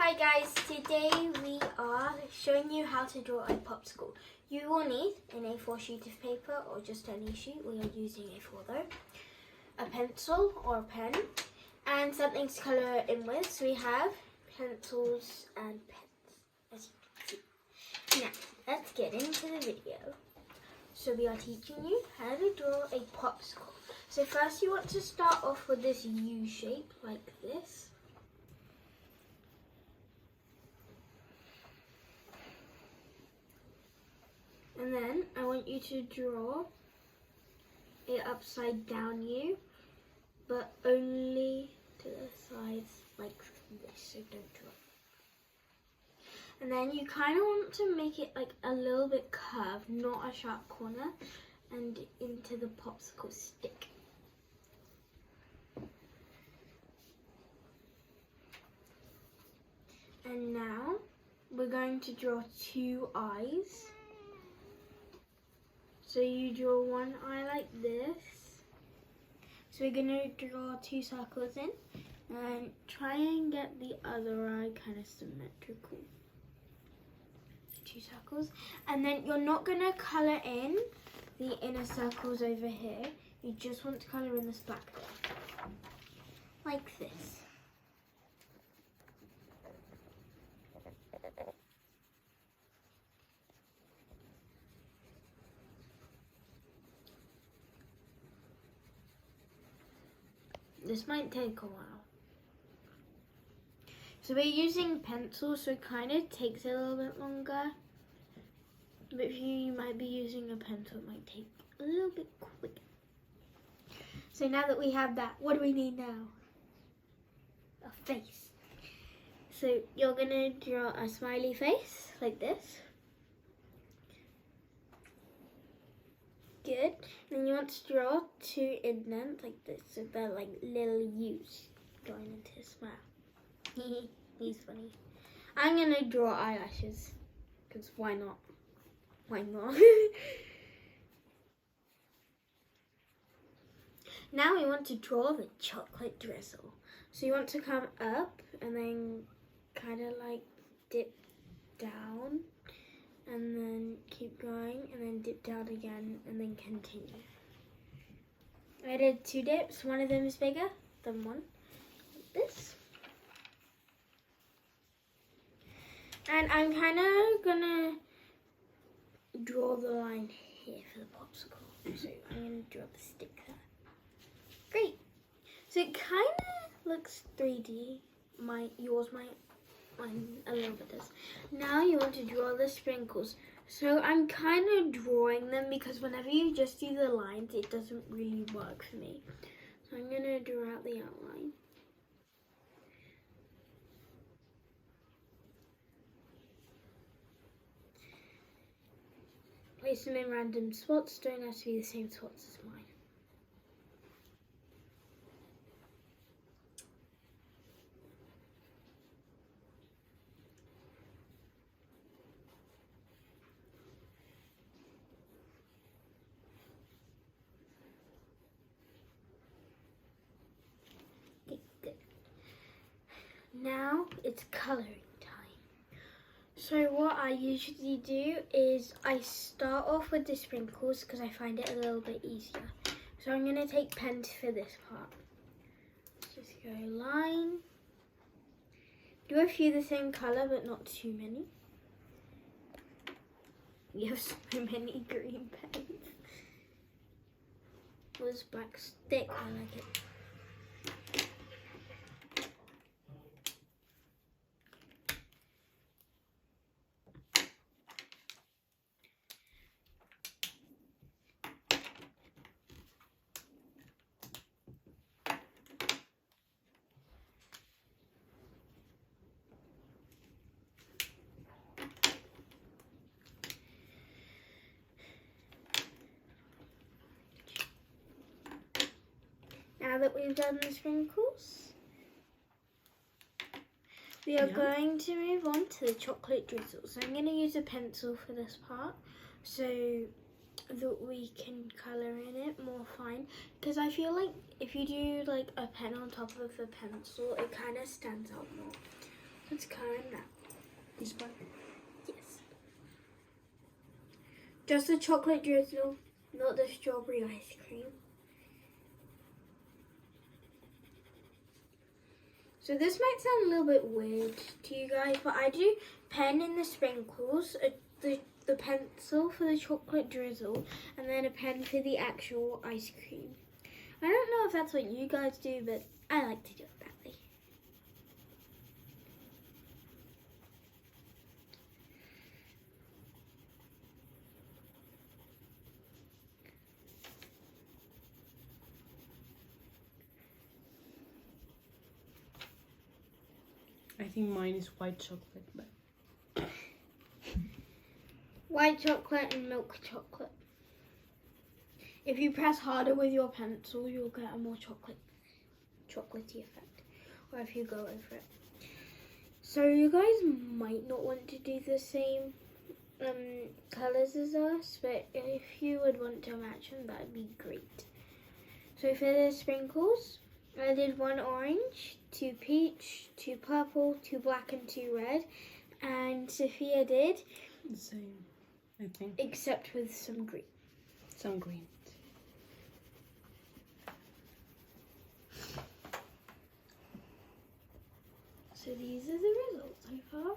Hi guys, today we are showing you how to draw a popsicle. You will need an A4 sheet of paper or just any sheet. We are using A4 though. A pencil or a pen and something to colour in with. So we have pencils and pens, as you can see. Now, let's get into the video. So we are teaching you how to draw a popsicle. So first you want to start off with this U shape like this. And then I want you to draw an upside down U, but only to the sides like this, so don't draw. And then you kind of want to make it like a little bit curved, not a sharp corner, and into the popsicle stick. And now we're going to draw two eyes. So you draw one eye like this. So we're going to draw two circles in and try and get the other eye kind of symmetrical. Two circles. And then you're not going to colour in the inner circles over here. You just want to colour in this black bit. Like this. This might take a while. So we're using pencils, so it kind of takes a little bit longer. But if you might be using a pencil, it might take a little bit quicker. So now that we have that, what do we need now? A face. So you're going to draw a smiley face, like this. Good. And you want to draw two indents like this, so they're like little U's going into a smile. He's funny. I'm gonna draw eyelashes, because why not? Why not? Now we want to draw the chocolate drizzle. So you want to come up and then kind of like dip down. And then keep going, and then dip down again, and then continue. I did two dips. One of them is bigger than one, like this. And I'm kind of gonna draw the line here for the popsicle. So I'm gonna draw the stick there. Great. So it kind of looks 3D. Yours might. Mine a little bit does. Now you want to draw the sprinkles. So I'm kind of drawing them because whenever you just do the lines, it doesn't really work for me. So I'm going to draw out the outline. Place them in random spots. Don't have to be the same spots as mine. Now it's colouring time. So what I usually do is I start off with the sprinkles because I find it a little bit easier. So I'm going to take pens for this part. Just go line. Do a few the same colour but not too many. You have so many green pens. This black stick, I like it. Now that we've done the sprinkles, we are going to move on to the chocolate drizzle. So I'm going to use a pencil for this part so that we can colour in it more fine. Because I feel like if you do like a pen on top of the pencil, it kind of stands out more. Let's color in that. This part? Yes. Just the chocolate drizzle, not the strawberry ice cream. So this might sound a little bit weird to you guys, but I do pen in the sprinkles, the pencil for the chocolate drizzle, and then a pen for the actual ice cream. I don't know if that's what you guys do, but I like to do it that way. I think mine is white chocolate, but White chocolate and milk chocolate. If you press harder with your pencil, you'll get a more chocolatey effect. Or if you go over it. So you guys might not want to do the same colours as us, but if you would want to match them, that'd be great. So for the sprinkles, I did 1 orange, 2 peach, 2 purple, 2 black and 2 red. And Sophia did the same, I think. Except with some green. Some green. So these are the results so far.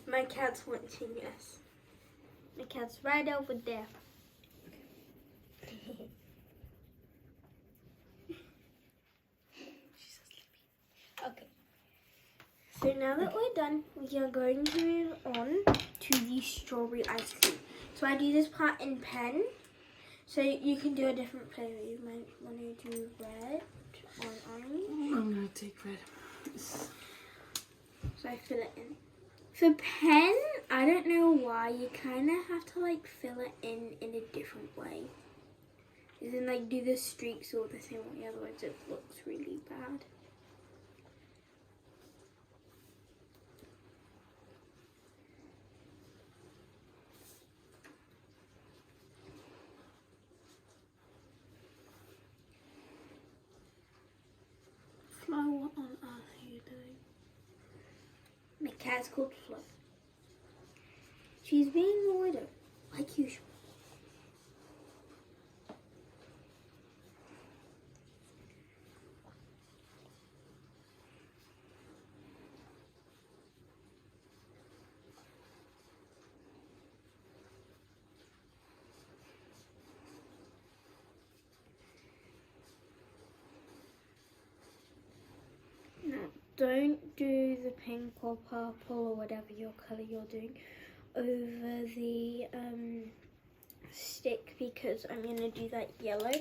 My cat's watching us. My cat's right over there. She's asleep. Okay. So now that we're done, we are going to move on to the strawberry ice cream. So I do this part in pen. So you can do a different flavor. You might want to do red or orange. I'm gonna take red. So I fill it in. For pen, I don't know why, you kind of have to like fill it in a different way. As in like do the streaks all the same way, otherwise it looks really bad. Flo, what on earth are you doing? My cat's called Flo. She's being a widow, like usual. Now, don't do the pink or purple or whatever your colour you're doing over the stick, because I'm going to do that yellow.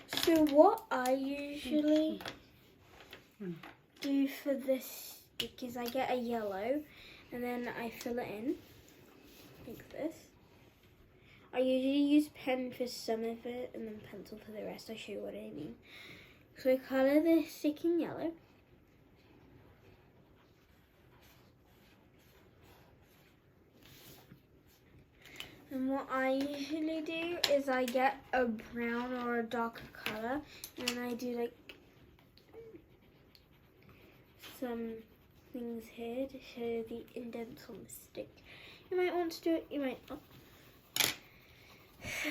So what I usually do for this stick is I get a yellow and then I fill it in like this. I usually use pen for some of it and then pencil for the rest. I'll show you what I mean. So I colour the stick in yellow. And what I usually do is I get a brown or a darker colour and I do like some things here to show the indents on the stick. You might want to do it, you might not. So,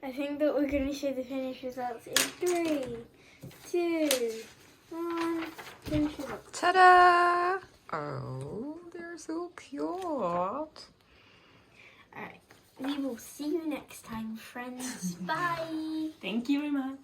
I think that we're going to show the finished results in 3, 2, 1, finish results. Ta-da! Oh, they're so cute. Alright, we will see you next time, friends. Bye! Thank you very much.